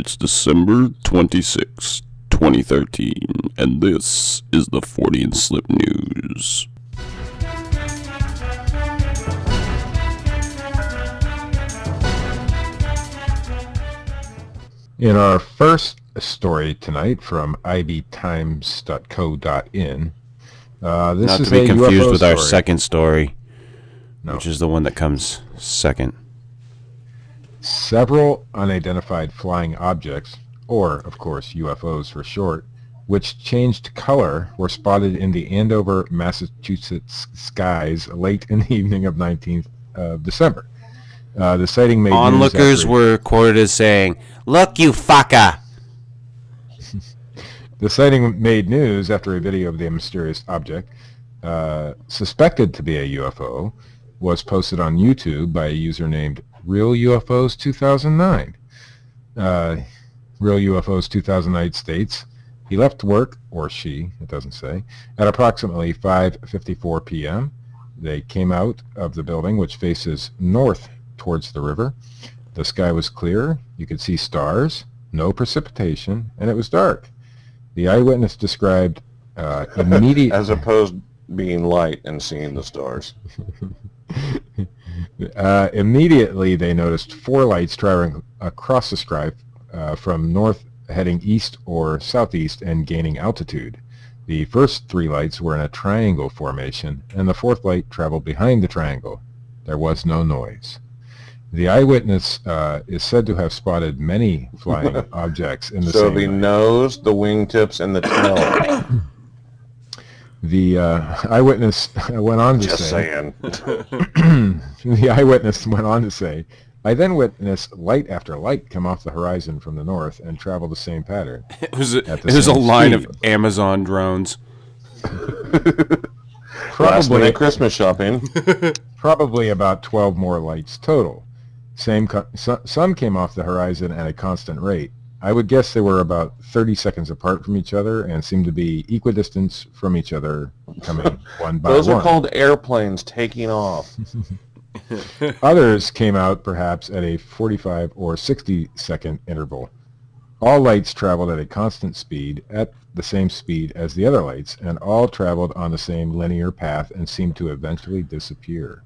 It's December 26, 2013, and this is the 40 and Slip News. In our first story tonight from ibtimes.co.in, this Not is to be a confused UFO with our story. second story, No. which is the one that comes second. Several unidentified flying objects, or, of course, UFOs for short, which changed color, were spotted in the Andover, Massachusetts skies late in the evening of 19th of December. The sighting made news Onlookers after were quoted as saying, "Look, you fucker!" The sighting made news after a video of the mysterious object, suspected to be a UFO, was posted on YouTube by a user named Real UFOs 2009. Real UFOs 2009 states, he left work, or she, it doesn't say, at approximately 5:54 p.m. They came out of the building, which faces north towards the river. The sky was clear, you could see stars, no precipitation, and it was dark. The eyewitness described immediate... As opposed being light and seeing the stars. Immediately they noticed four lights traveling across the sky from north heading east or southeast and gaining altitude. The first three lights were in a triangle formation, and the fourth light traveled behind the triangle. There was no noise. The eyewitness is said to have spotted many flying objects in the So same the night. nose, the wingtips, and the tail. The eyewitness went on to Just say... saying. The eyewitness went on to say, I then witnessed light after light come off the horizon from the north and travel the same pattern. It was a same line speed. of Amazon drones. Last minute Christmas shopping. Probably about 12 more lights total. Some came off the horizon at a constant rate. I would guess they were about 30 seconds apart from each other and seemed to be equidistant from each other, coming one by Those one. are called airplanes taking off. Others came out perhaps at a 45 or 60-second interval. All lights traveled at a constant speed, at the same speed as the other lights, and all traveled on the same linear path and seemed to eventually disappear.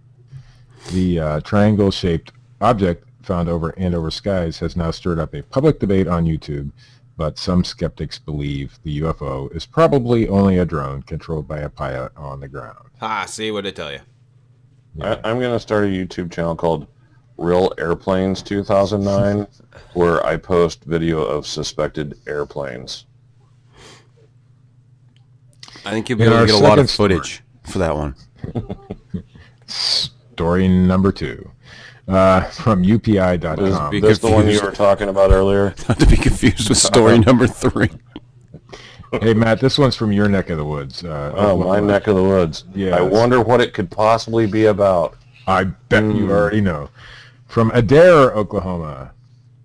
The triangle-shaped object found over Andover skies has now stirred up a public debate on YouTube, but some skeptics believe the UFO is probably only a drone controlled by a pilot on the ground. Ah, see what I tell you. Yeah. I'm going to start a YouTube channel called Real Airplanes 2009, where I post video of suspected airplanes. I think you'll be able to get a lot of footage for that one. Story number 2. From UPI.com. Be This is the one you confused. were talking about earlier? Not to be confused with story number 3. Hey, Matt, this one's from your neck of the woods. Oh, my neck of the woods. Yes. I wonder what it could possibly be about. I bet you already know. From Adair, Oklahoma.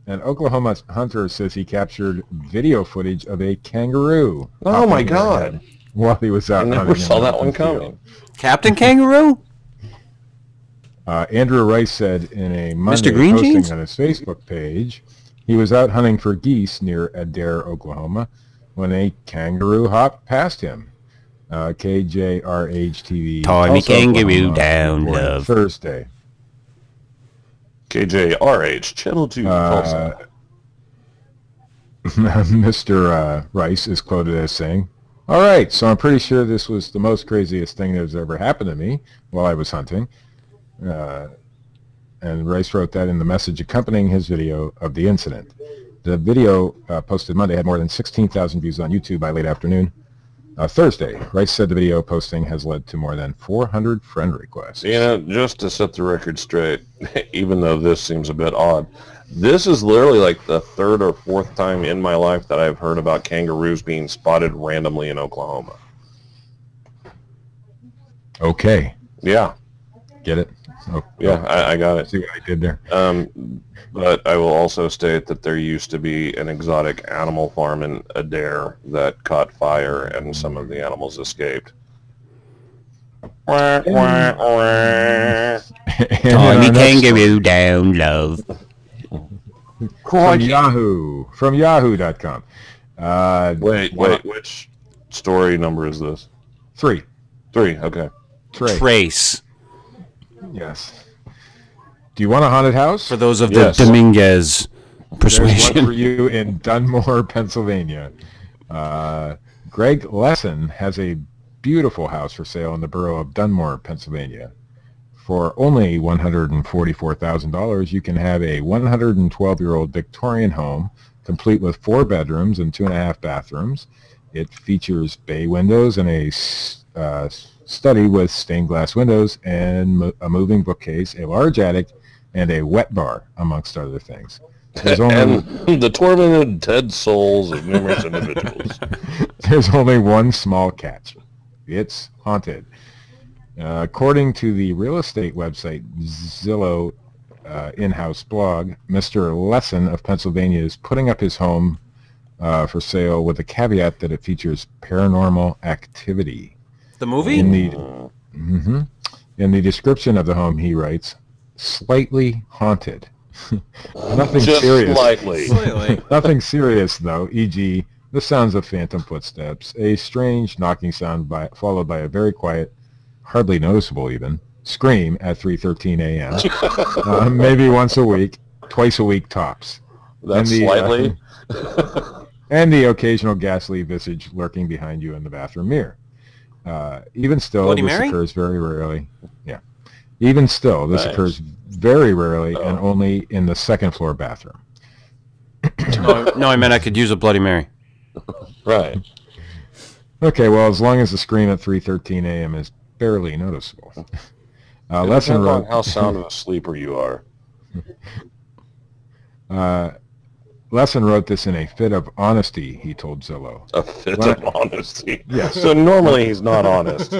An Oklahoma hunter says he captured video footage of a kangaroo. Oh, my hopping God. around while he was out I never hunting in saw an that open one field. coming. Captain Kangaroo? Andrew Rice said in a Monday Green posting Jeans? on his Facebook page, he was out hunting for geese near Adair, Oklahoma, when a kangaroo hopped past him. KJRH-TV. Tommy Tulsa, Kangaroo Oklahoma, down, reported love. Thursday. KJRH, Channel 2, Tulsa. Mr. Rice is quoted as saying, all right, so I'm pretty sure this was the most craziest thing that has ever happened to me while I was hunting. And Rice wrote that in the message accompanying his video of the incident. The video posted Monday had more than 16,000 views on YouTube by late afternoon. Thursday, Rice said the video posting has led to more than 400 friend requests. You know, just to set the record straight, even though this seems a bit odd, this is literally like the third or fourth time in my life that I've heard about kangaroos being spotted randomly in Oklahoma. Okay. Yeah. Get it? Oh, Yeah, I got it. See what I did there? But I will also state that there used to be an exotic animal farm in Adair that caught fire and some of the animals escaped. Tommy And in our next Kangaroo down, love. From Yahoo. From Yahoo.com. Wait, which story number is this? 3. 3, okay. Trace. Yes. Do you want a haunted house? For those of Yes. the Dominguez There's persuasion. one for you in Dunmore, Pennsylvania. Greg Lesson has a beautiful house for sale in the borough of Dunmore, Pennsylvania. For only $144,000, you can have a 112-year-old Victorian home, complete with 4 bedrooms and 2.5 bathrooms. It features bay windows and a study with stained glass windows and a moving bookcase, a large attic, and a wet bar, amongst other things. There's only, And the tormented dead souls of numerous individuals. there's only one small catch. It's haunted. According to the real estate website Zillow in-house blog, Mr. Lesson of Pennsylvania is putting up his home for sale with the caveat that it features paranormal activity. The movie? In the description of the home, he writes, slightly haunted. Nothing Just serious. slightly. Nothing serious, though, e.g., the sounds of phantom footsteps, a strange knocking sound followed by a very quiet, hardly noticeable even, scream at 3:13 a.m., maybe once a week, twice a week tops. That's And the, slightly. And the occasional ghastly visage lurking behind you in the bathroom mirror. Even still, Bloody this Mary? occurs very rarely. Yeah. Even still, this Nice. occurs very rarely and only in the second floor bathroom. No, I meant I could use a Bloody Mary. Right. Okay, well, as long as the scream at 3:13 a.m. is barely noticeable. Lesson Depends on wrote, how sound of a sleeper you are. Lesson wrote this in a fit of honesty, he told Zillow. A fit When of honesty. Yes. So normally he's not honest.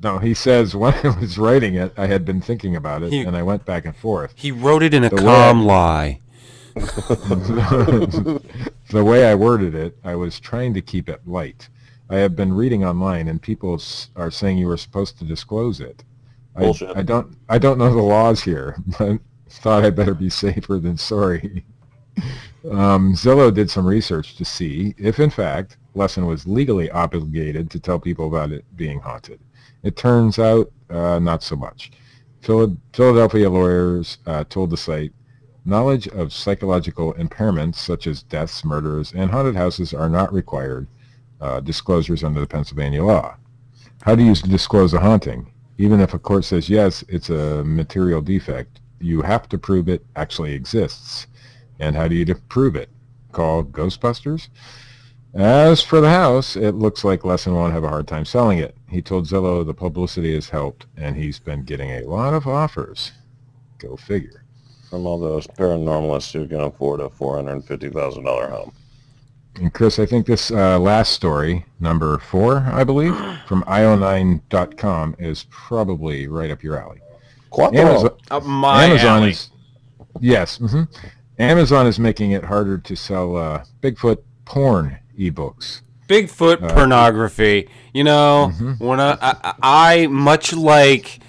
No, he says, when I was writing it, I had been thinking about it, and I went back and forth. He wrote it in a The way calm lie. The way I worded it, I was trying to keep it light. I have been reading online, and people are saying you were supposed to disclose it. Bullshit. I don't know the laws here, but thought I'd better be safer than sorry. Zillow did some research to see if, in fact, Lesson was legally obligated to tell people about it being haunted. It turns out not so much. Philadelphia lawyers told the site, knowledge of psychological impairments such as deaths, murders, and haunted houses are not required disclosures under the Pennsylvania law. How do you disclose a haunting? Even if a court says yes, it's a material defect, you have to prove it actually exists. And how do you prove it? Call Ghostbusters? As for the house, it looks like Lesson won't have a hard time selling it. He told Zillow the publicity has helped, and he's been getting a lot of offers. Go figure. From all those paranormalists who can afford a $450,000 home. And Chris, I think this last story, number 4, I believe, from io9.com is probably right up your alley. Quattro. Up my Amazon alley. is, yes. Amazon is making it harder to sell Bigfoot porn ebooks. Bigfoot pornography. You know, when I much like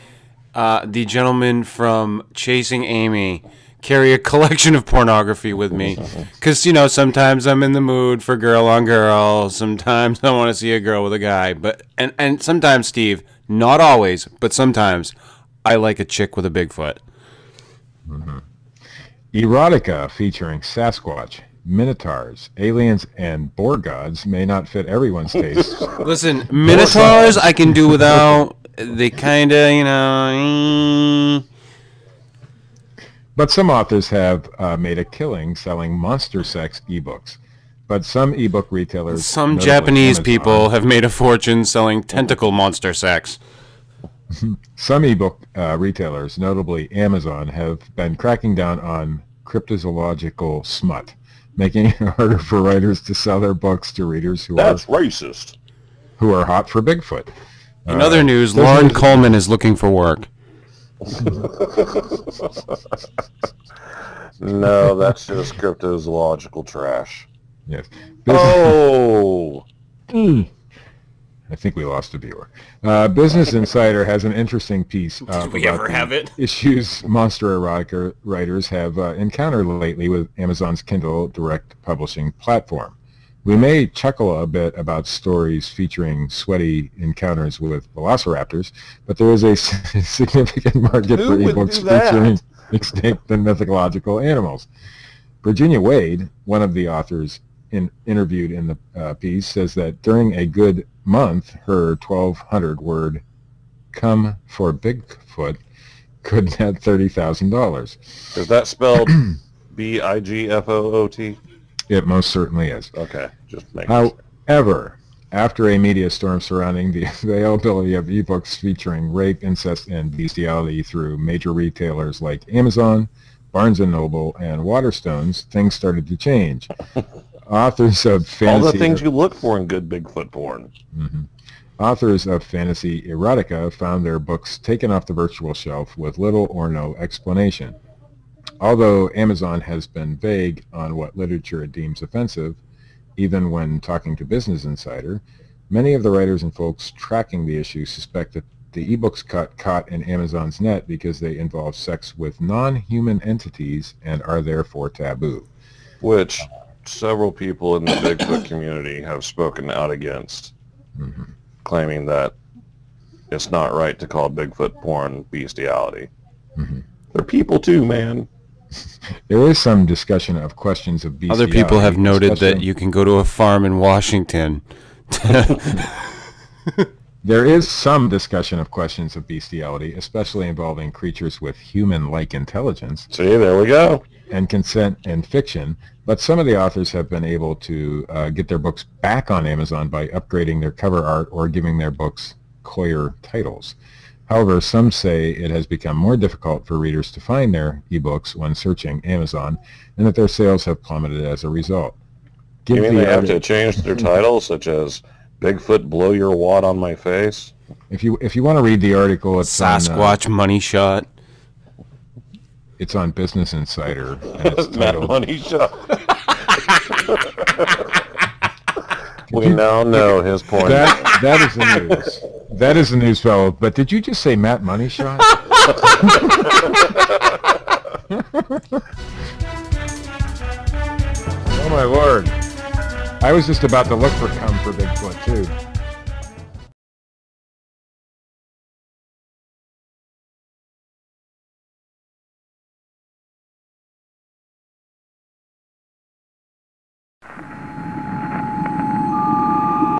the gentleman from Chasing Amy, carry a collection of pornography with me. Because, you know, sometimes I'm in the mood for girl on girl. Sometimes I want to see a girl with a guy. But and sometimes, Steve, not always, but sometimes, I like a chick with a Bigfoot. Erotica featuring Sasquatch, Minotaurs, aliens, and boar gods may not fit everyone's taste. Listen, Minotaurs I can do without. They kind of, you know... But some authors have made a killing selling monster sex ebooks. But some ebook retailers... Some notably Japanese Amazon, people have made a fortune selling tentacle monster sex. Some ebook retailers, notably Amazon, have been cracking down on cryptozoological smut, making it harder for writers to sell their books to readers who That's racist. are hot for Bigfoot. In other news, Lauren Coleman is looking for work. No, that's just cryptozoological trash. Yes. Oh! I think we lost a viewer. Business Insider has an interesting piece Did we ever have it? issues monster erotica writers have encountered lately with Amazon's Kindle direct publishing platform. We may chuckle a bit about stories featuring sweaty encounters with velociraptors, but there is a significant market for ebooks featuring extinct and mythological animals. Virginia Wade, one of the authors interviewed in the piece, says that during a good month, her 1,200-word "Come for Bigfoot" could net $30,000. Is that spelled Bigfoot? It most certainly is. Okay, just make sure. However, after a media storm surrounding the availability of ebooks featuring rape, incest, and bestiality through major retailers like Amazon, Barnes & Noble, and Waterstones, things started to change. Authors of fantasy... All the things you look for in good Bigfoot porn. Mm-hmm. Authors of fantasy erotica found their books taken off the virtual shelf with little or no explanation. Although Amazon has been vague on what literature it deems offensive, even when talking to Business Insider, many of the writers and folks tracking the issue suspect that the ebooks caught in Amazon's net because they involve sex with non-human entities and are therefore taboo. Which several people in the Bigfoot community have spoken out against, claiming that it's not right to call Bigfoot porn bestiality. They're people too, man. There is some discussion of questions of bestiality. Other people have noted that you can go to a farm in Washington. There is some discussion of questions of bestiality, especially involving creatures with human-like intelligence. See, there we go. And consent in fiction, but some of the authors have been able to get their books back on Amazon by upgrading their cover art or giving their books coyer titles. However, some say it has become more difficult for readers to find their ebooks when searching Amazon, and that their sales have plummeted as a result. You mean they have to change their titles, such as Bigfoot Blow Your Wad on My Face? If you want to read the article, it's Sasquatch Money Shot. It's on Business Insider. And it's titled Money Shot. We now know his point. That is the news. That is the news, fellow. But did you just say Matt Money Shot? Oh my lord! I was just about to look for "Come for Bigfoot" too.